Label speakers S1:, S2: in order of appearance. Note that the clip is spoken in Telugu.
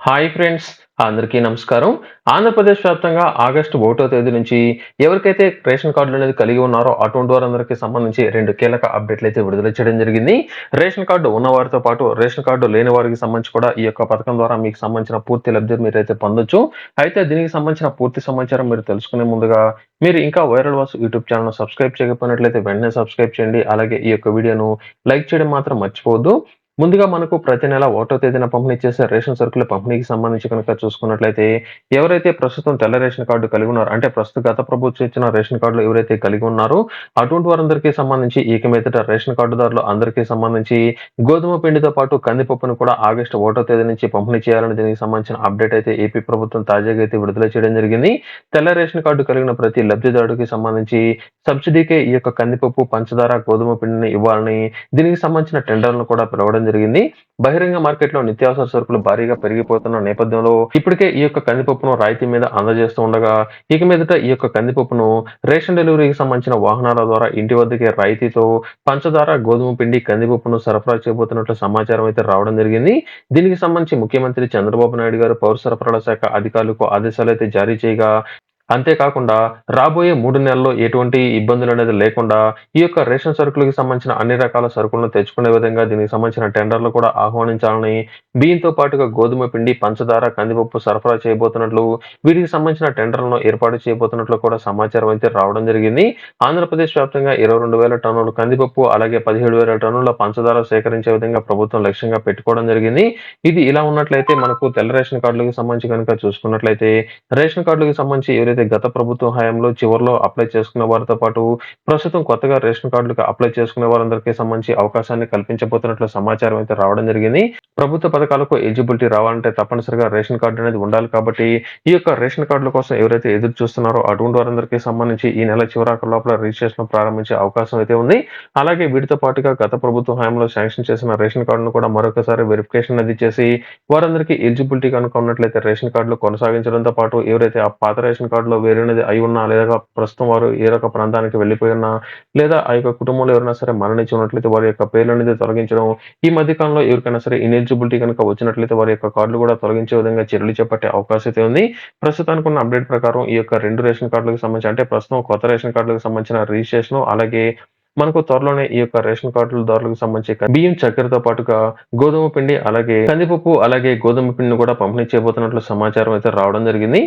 S1: హాయ్ ఫ్రెండ్స్, అందరికీ నమస్కారం. ఆంధ్రప్రదేశ్ వ్యాప్తంగా ఆగస్టు 1వ తేదీ నుంచి ఎవరికైతే రేషన్ కార్డులనేది కలిగి ఉన్నారో అటువంటి వారందరికీ సంబంధించి 2 కీలక అప్డేట్‌లయితే విడుదల చేయడం జరిగింది. రేషన్ కార్డు ఉన్నవారితో పాటు రేషన్ కార్డు లేని వారికి సంబంధించి కూడా ఈ యొక్క పథకం ద్వారా మీకు సంబంధించిన పూర్తి లబ్ధి మీరైతే పొందొచ్చు. అయితే దీనికి సంబంధించిన పూర్తి సమాచారం మీరు తెలుసుకునే ముందుగా మీరు ఇంకా వైరల్ వాసు యూట్యూబ్ ఛానెల్‌ను సబ్స్క్రైబ్ చేయకపోయినట్లయితే వెంటనే సబ్స్క్రైబ్ చేయండి. అలాగే ఈ యొక్క వీడియోను లైక్ చేయడం మాత్రం మర్చిపోవద్దు. ముందుగా మనకు ప్రతి నెల 1వ తేదీన పంపిణీ చేసే రేషన్ సరుకుల పంపిణీకి సంబంధించి కనుక చూసుకున్నట్లయితే, ఎవరైతే ప్రస్తుతం తెల్ల రేషన్ కార్డు కలిగి ఉన్నారో, అంటే ప్రస్తుత గత ప్రభుత్వం ఇచ్చిన రేషన్ కార్డులు ఎవరైతే కలిగి ఉన్నారో, అటువంటి వారందరికీ సంబంధించి ఇక మీదట రేషన్ కార్డుదారులు అందరికీ సంబంధించి గోధుమ పిండితో పాటు కందిపప్పును కూడా ఆగస్టు 1వ తేదీ నుంచి పంపిణీ చేయాలని దీనికి సంబంధించిన అప్డేట్ అయితే ఏపీ ప్రభుత్వం తాజాగా అయితే విడుదల చేయడం జరిగింది. తెల్ల రేషన్ కార్డు కలిగిన ప్రతి లబ్ధిదారుడికి సంబంధించి సబ్సిడీకే ఈ యొక్క కందిపప్పు, పంచదార, గోధుమ పిండిని ఇవ్వాలని దీనికి సంబంధించిన టెండర్‌లను కూడా పిలవడం జరిగింది. బహిరంగ మార్కెట్‌లో నిత్యావసర సరుకులు భారీగా పెరిగిపోతున్న నేపథ్యంలో ఇప్పటికే ఈ యొక్క కందిపప్పును రాయితీ మీద అందజేస్తూ ఉండగా, ఇక మీదట ఈ యొక్క కందిపప్పును రేషన్ డెలివరీకి సంబంధించిన వాహనాల ద్వారా ఇంటి వద్దకే రాయితీతో పంచదార, గోధుమ పిండి, కందిపప్పును సరఫరా చేయబోతున్నట్లు సమాచారం అయితే రావడం జరిగింది. దీనికి సంబంధించి ముఖ్యమంత్రి చంద్రబాబు నాయుడు గారు పౌర సరఫరాల శాఖ అధికారులకు ఆదేశాలైతే జారీ చేయగా, అంతేకాకుండా రాబోయే 3 నెలల్లో ఎటువంటి ఇబ్బందులనేది లేకుండా ఈ యొక్క రేషన్ సరుకులకు సంబంధించిన అన్ని రకాల సరుకులను తెచ్చుకునే విధంగా దీనికి సంబంధించిన టెండర్లు కూడా ఆహ్వానించాలని, బియ్యంతో పాటుగా గోధుమ పిండి, పంచదార, కందిపప్పు సరఫరా చేయబోతున్నట్లు, వీటికి సంబంధించిన టెండర్లను ఏర్పాటు చేయబోతున్నట్లు కూడా సమాచారం అయితే రావడం జరిగింది. ఆంధ్రప్రదేశ్ వ్యాప్తంగా 22,000 టన్నుల కందిపప్పు, అలాగే 17,000 టన్నుల పంచదార సేకరించే విధంగా ప్రభుత్వం లక్ష్యంగా పెట్టుకోవడం జరిగింది. ఇది ఇలా ఉన్నట్లయితే మనకు తెల్ల రేషన్ కార్డులకు సంబంధించి కనుక చూసుకున్నట్లయితే, రేషన్ కార్డులకు సంబంధించి ఎవరైతే గత ప్రభుత్వ హయాంలో చివరిలో అప్లై చేసుకున్న వారితో పాటు ప్రస్తుతం కొత్తగా రేషన్ కార్డులకు అప్లై చేసుకునే వారందరికీ సంబంధించి అవకాశాన్ని కల్పించబోతున్నట్లు సమాచారం అయితే రావడం జరిగింది. ప్రభుత్వ పథకాలకు ఎలిజిబిలిటీ రావాలంటే తప్పనిసరిగా రేషన్ కార్డు అనేది ఉండాలి కాబట్టి, ఈ యొక్క రేషన్ కార్డుల కోసం ఎవరైతే ఎదురు చూస్తున్నారో అటువంటి వారందరికీ సంబంధించి ఈ నెల చివరాఖరు లోపల రిజిస్ట్రేషన్ ప్రారంభించే అవకాశం అయితే ఉంది. అలాగే వీటితో పాటుగా గత ప్రభుత్వ హయాంలో శాంక్షన్ చేసిన రేషన్ కార్డును కూడా మరొకసారి వెరిఫికేషన్ అది చేసి వారందరికీ ఎలిజిబిలిటీ కనుక ఉన్నట్లయితే రేషన్ కార్డులు కొనసాగించడంతో పాటు ఎవరైతే ఆ పాత రేషన్ కార్డులో వేరేనది అయి ఉన్నా, లేదా ప్రస్తుతం వారు ఏ రక ప్రాంతానికి వెళ్ళిపోయి ఉన్నా, లేదా ఆ యొక్క కుటుంబంలో ఎవరైనా సరే మరణించి ఉన్నట్లయితే వారి యొక్క పేర్లనేది తొలగించడం, ఈ మధ్య కాలంలో ఎవరికైనా సరే ఇనెలిజిబిలిటీ కనుక వచ్చినట్లయితే వారి యొక్క కార్డులు కూడా తొలగించే విధంగా చర్యలు చేపట్టే అవకాశం అయితే ఉంది. ప్రస్తుతానికి ఉన్న అప్డేట్ ప్రకారం ఈ యొక్క 2 రేషన్ కార్డులకు సంబంధించి, అంటే ప్రస్తుతం కొత్త రేషన్ కార్డులకు సంబంధించిన రిజిస్ట్రేషన్, అలాగే మనకు త్వరలోనే ఈ యొక్క రేషన్ కార్డులదారులకు సంబంధించి బియ్యం, చక్కెరతో పాటుగా గోధుమ పిండి, అలాగే కందిపప్పు, అలాగే గోధుమ పిండిని కూడా పంపిణీ చేయబోతున్నట్లు సమాచారం అయితే రావడం జరిగింది.